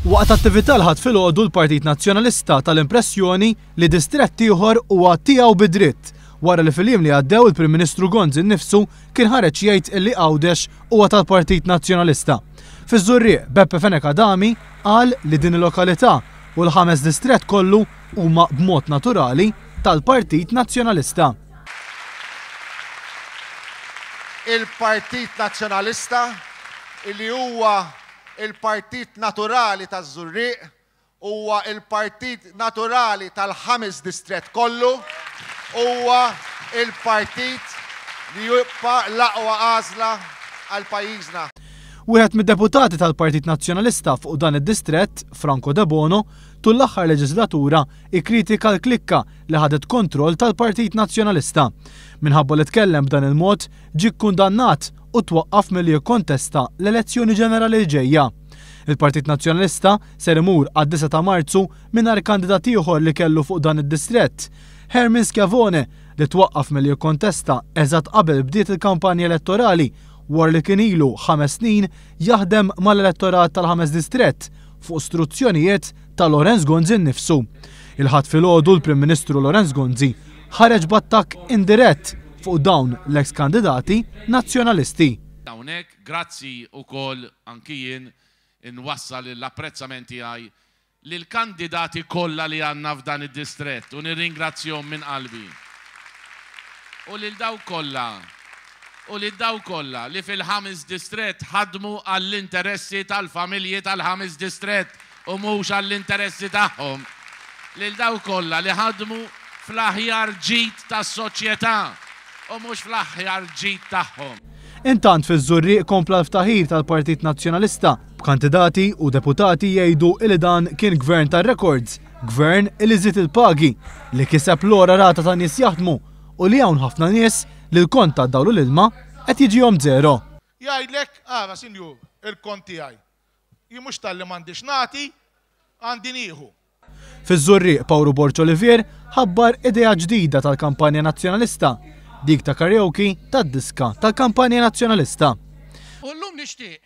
Waqt attività l-ħadd filgħodu l-Partit Nazzjonalista tal-impressjoni li distrett ieħor huwa tiegħu bid-dritt wara li fil-jiem li għaddew il-Prim Ministru Gonzi nnifsu kien ħareġ jgħid illi Għawdex huwa tal-Partit Nazzjonalista. Fiż-Żurrieq Beppe Fenek Adami qal li din il-lokalità u l-5 distrett kollu huma b'mod naturali tal-Partit Nazzjonalista. Il-Partit Nazzjonalista li huwa il-Partit Naturali taż-Żurrieq huwa il-Partit Naturali tal-5 distrett kollu huwa il-partit li jibqa' l-aqwa għażla għal pajjiżna. Wieħed mid-deputati tal-Partit Nazzjonalista fuq dan id-distrett, Franco De Bono, tul l-aħħar leġislatura ikkritika l-klikka li ħadet kontroll tal-Partit Nazzjonalista. Minħabba li tkellem b'dan il-mod ġie kkundannat u twaqqaf milli jikkontesta l-elezzjoni ġenerali ġejja. Il-Partit Nazzjonalista ser imur għad-9 ta' Marzu mingħajr kandidat ieħor li kellu fuq dan id-distrett. Hermin Schiavone li twaqqaf milli jikkontesta eżatt qabel bdiet il-kampanja elettorali war li kien ilu 5 snin jaħdem mal-elettorat tal-5 distrett fuq istruzzjonijiet ta' Lorenz Gonzi nnifsu. Il-ħadd filgħodu l-Prim Ministru Lorenz Gonzi ħareġ b'attakk indirett fuq dawn l-eks kandidati nazzjonalisti. Hawnhekk grazzi wkoll anki jien inwassal l-apprezzamenti tiegħi lill-kandidati kollha li għandna f'dan id-distrett u nirringrazzjahom minn qalbi. U lil daw kollha li fil-5 distrett ħadmu għall-interessi tal-familji tal-5 distrett u mhux għall-interessi tagħhom. Lil daw kollha li ħadmu fl-aħjar ġid tas-soċjetà u mhux fl-aħjar ġid tagħhom. Intant fiż-Żurrieq kompla l-ftaħir tal-Partit Nazzjonalista b'kandidati u deputati jgħidu li dan kien gvern tar-records, gvern li żied il-pagi, li kiseb l-ora rata ta' nies jaħdmu u li hawn ħafna nies li l-kont ta' dawlu l-ilma qed jiġihom żero. Jgħidlek, sinju, il-kont tiegħi. Jien mhux tal-li m'għandix nagħti, għandi nieħu. Fiż-Żurrieq Pawru Borċ Olivier ħabbar idea ġdida tal-kampanja nazzjonalista, dik ta' karaoke tad-diska tal-kampanja nazzjonalista. U llum nixtieq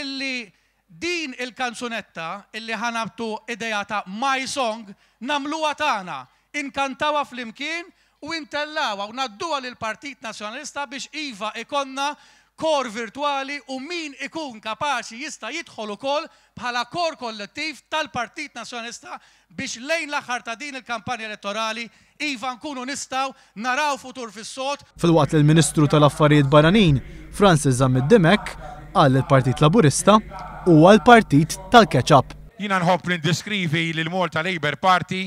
illi din il-kanzunetta illi ħanabtu idea ta' My Song namluha tagħna, inkantawha flimkien u intellawa u nadduha lill-Partit Nazzjonalista biex iva ikonna kor virtuali u min ikun kapaċi jista' jidħol ukoll bħala kor kollettiv tal-Partit Nazzjonalista biex lejn l-aħħar ta' din il-kampanja elettorali iva nkunu nistgħu naraw futur fis-sod. Filwaqt il-Ministru tal-Affarijiet Barranin Francis Zammit Dimek qal il-Partit Laburista huwa l-Partit tal-Ketchup. Jiena nħobb li ndeskrivi lill-Malta Labour Party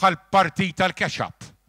bħal partit tal-Ketchup.